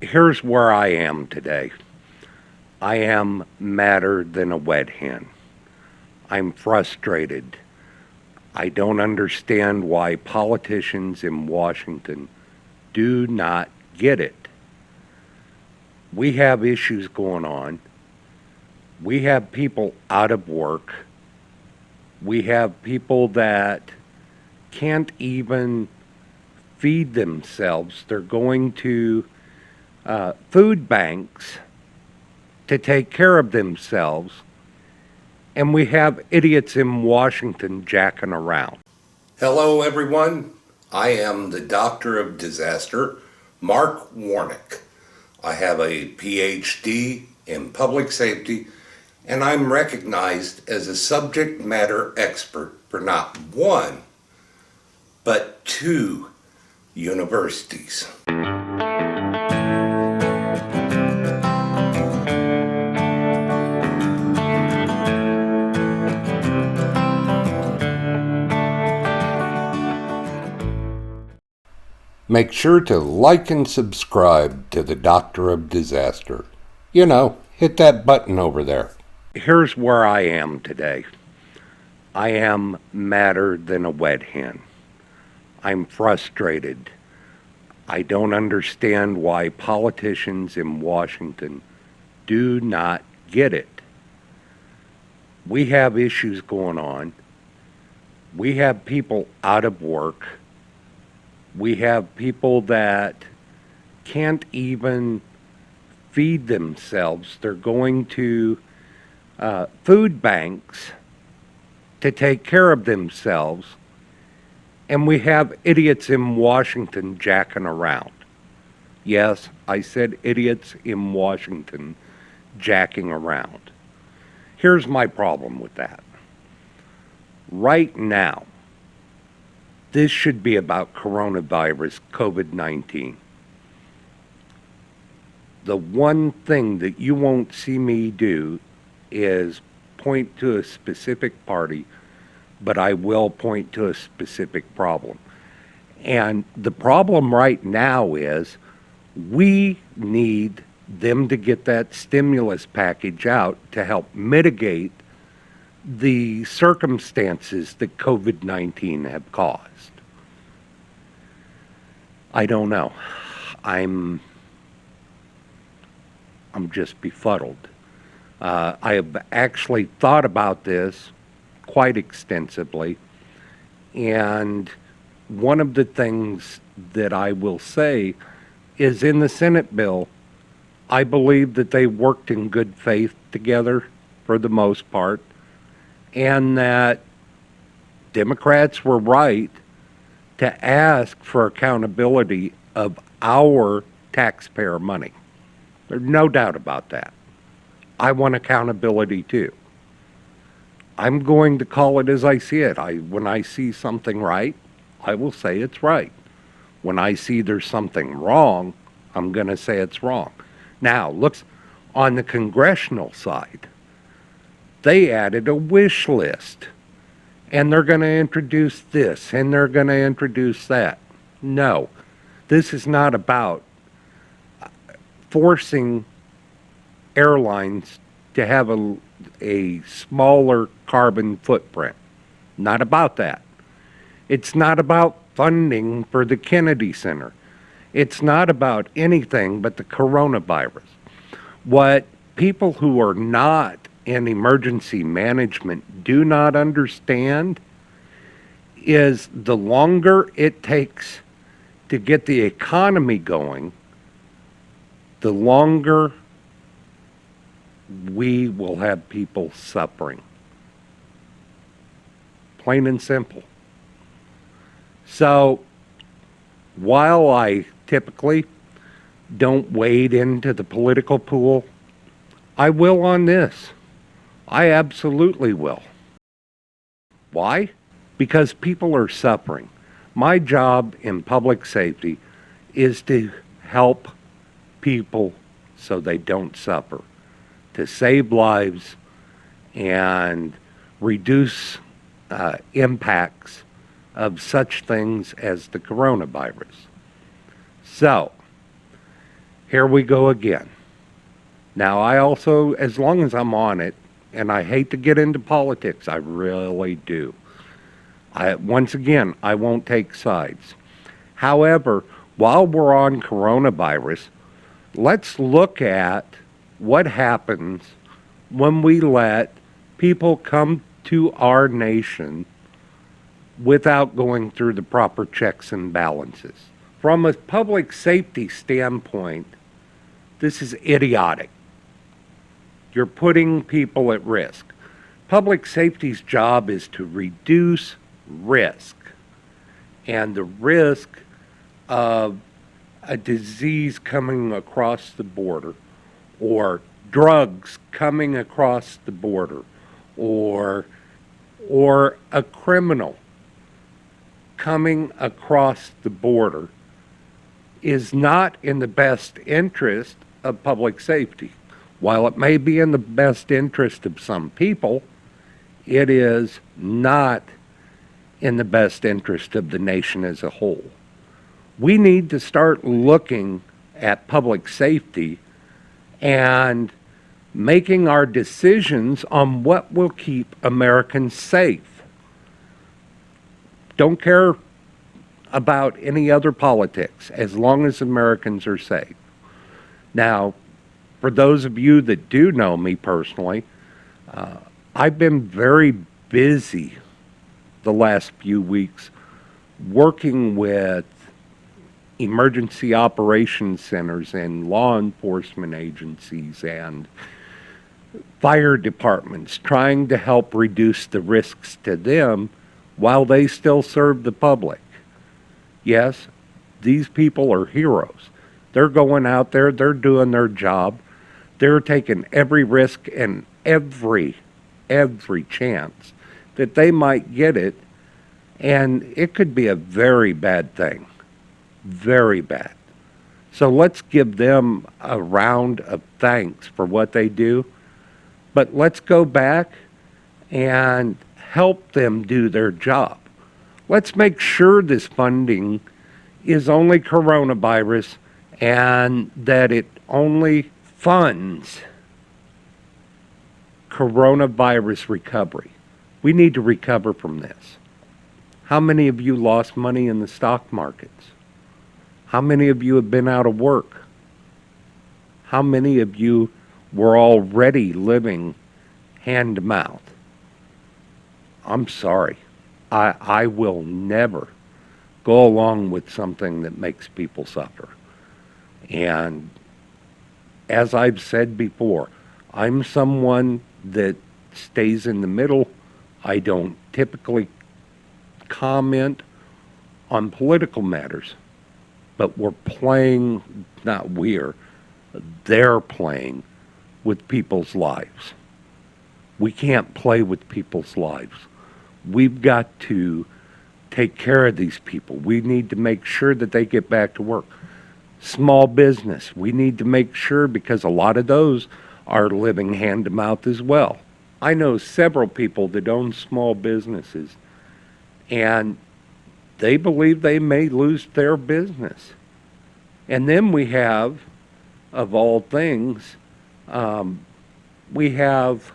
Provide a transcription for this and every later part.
Here's where I am today. I am madder than a wet hen. I'm frustrated. I don't understand why politicians in Washington do not get it. We have issues going on. We have people out of work. We have people that can't even feed themselves. They're going to food banks to take care of themselves. And we have idiots in Washington jacking around. Hello, everyone. I am the Doctor of Disaster, Mark Warnick. I have a Ph.D. in public safety, and I'm recognized as a subject matter expert for not one, but two universities. Make sure to like and subscribe to the Doctor of Disaster. Hit that button over there. Here's where I am today. I am madder than a wet hen. I'm frustrated. I don't understand why politicians in Washington do not get it. We have issues going on. We have people out of work. We have people that can't even feed themselves. They're going to food banks to take care of themselves. And we have idiots in Washington jacking around. Yes, I said idiots in Washington jacking around. Here's my problem with that. Right now, this should be about coronavirus, COVID-19. The one thing that you won't see me do is point to a specific party, but I will point to a specific problem. And the problem right now is we need them to get that stimulus package out to help mitigate the circumstances that COVID-19 have caused. I don't know. I'm just befuddled. I have actually thought about this quite extensively, and one of the things that I will say is in the Senate bill, I believe that they worked in good faith together for the most part, and that Democrats were right to ask for accountability of our taxpayer money. There's no doubt about that. I want accountability too. I'm going to call it as I see it. When I see something right, I will say it's right. When I see there's something wrong, I'm going to say it's wrong. Now, look, on the congressional side, they added a wish list. And they're going to introduce this, and they're going to introduce that. No, this is not about forcing airlines to have a smaller carbon footprint. Not about that. It's not about funding for the Kennedy Center. It's not about anything but the coronavirus. What people who are not in emergency management do not understand is the longer it takes to get the economy going, the longer we will have people suffering. Plain and simple. So, while I typically don't wade into the political pool, I will on this. I absolutely will. Why? Because people are suffering. My job in public safety is to help people so they don't suffer, to save lives and reduce impacts of such things as the coronavirus. So, Here we go again. Now, I also, as long as I'm on it, and I hate to get into politics, I really do. Once again, I won't take sides. However, while we're on coronavirus, let's look at what happens when we let people come to our nation without going through the proper checks and balances. From a public safety standpoint, this is idiotic. You're putting people at risk. Public safety's job is to reduce risk, and the risk of a disease coming across the border, or drugs coming across the border, or a criminal coming across the border is not in the best interest of public safety. While it may be in the best interest of some people, it is not in the best interest of the nation as a whole. We need to start looking at public safety and making our decisions on what will keep Americans safe. Don't care about any other politics as long as Americans are safe. Now, for those of you that do know me personally, I've been very busy the last few weeks working with emergency operations centers and law enforcement agencies and fire departments, trying to help reduce the risks to them while they still serve the public. Yes, these people are heroes. They're going out there, they're doing their job, they're taking every risk and every chance that they might get it, and it could be a very bad thing. Very bad. So let's give them a round of thanks for what they do, but let's go back and help them do their job. Let's make sure this funding is only coronavirus and that it only funds coronavirus recovery. We need to recover from this. How many of you lost money in the stock markets? How many of you have been out of work? How many of you were already living hand to mouth? I'm sorry. I will never go along with something that makes people suffer. And as I've said before, I'm someone that stays in the middle. I don't typically comment on political matters, but they're playing with people's lives. We can't play with people's lives. We've got to take care of these people. We need to make sure that they get back to work. Small business, we need to make sure, because a lot of those are living hand to mouth as well. I know several people that own small businesses, and they believe they may lose their business. And then we have, of all things, we have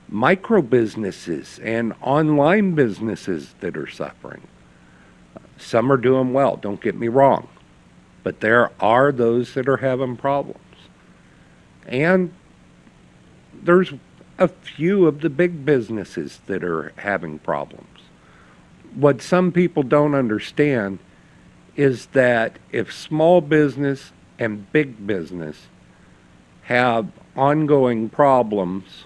micro businesses and online businesses that are suffering. Some are doing well, don't get me wrong, but there are those that are having problems. And there's a few of the big businesses that are having problems. What some people don't understand is that if small business and big business have ongoing problems,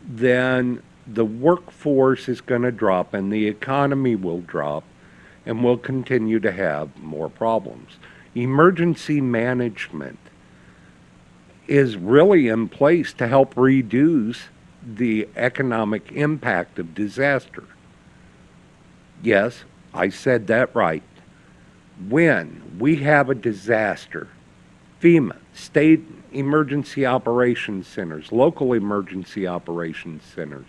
then the workforce is going to drop and the economy will drop, and we'll continue to have more problems. Emergency management is really in place to help reduce the economic impact of disaster. Yes, I said that right. When we have a disaster, FEMA, state emergency operations centers, local emergency operations centers,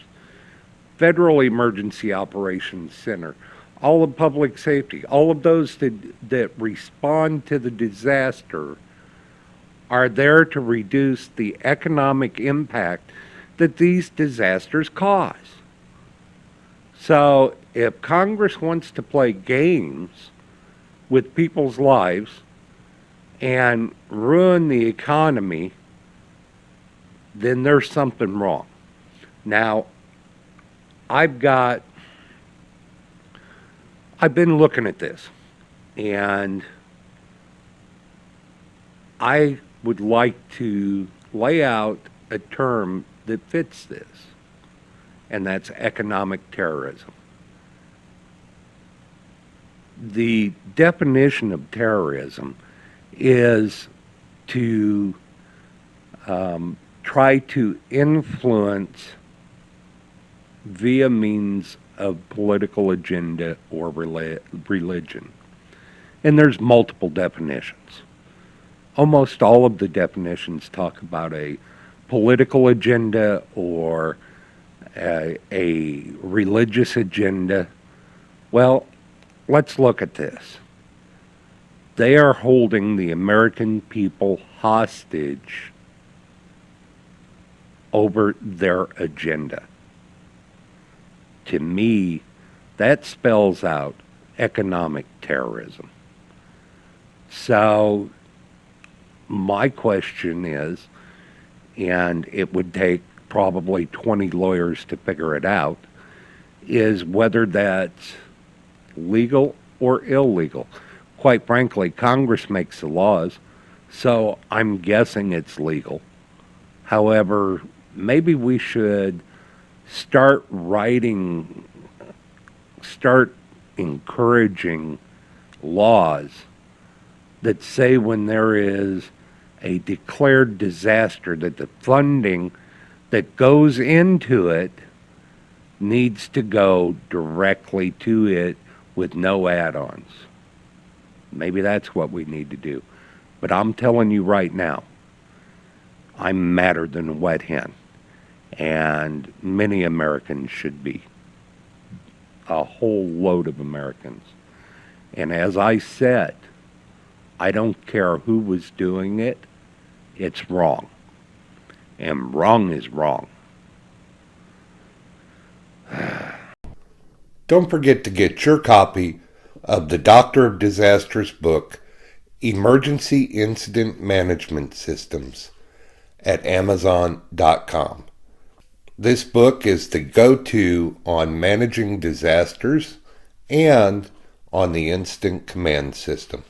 federal emergency operations center, all of public safety, all of those that respond to the disaster are there to reduce the economic impact that these disasters cause. So if Congress wants to play games with people's lives and ruin the economy, then there's something wrong. Now, I've got, I've been looking at this, and I would like to lay out a term that fits this, and that's economic terrorism. The definition of terrorism is to try to influence via means of political agenda or religion. And there's multiple definitions. Almost all of the definitions talk about a political agenda or a religious agenda. Well, let's look at this. They are holding the American people hostage over their agenda. To me, that spells out economic terrorism. So, my question is, and it would take probably 20 lawyers to figure it out, is whether that's legal or illegal. Quite frankly, Congress makes the laws, so I'm guessing it's legal. However, maybe we should start writing, start encouraging laws that say when there is a declared disaster that the funding that goes into it needs to go directly to it with no add-ons. Maybe that's what we need to do. But I'm telling you right now, I'm madder than a wet hen. And many Americans should be. A whole load of Americans. And as I said, I don't care who was doing it, it's wrong. And wrong is wrong. Don't forget to get your copy of the Doctor of Disasters book, Emergency Incident Management Systems, at Amazon.com. This book is the go-to on managing disasters and on the instant command system.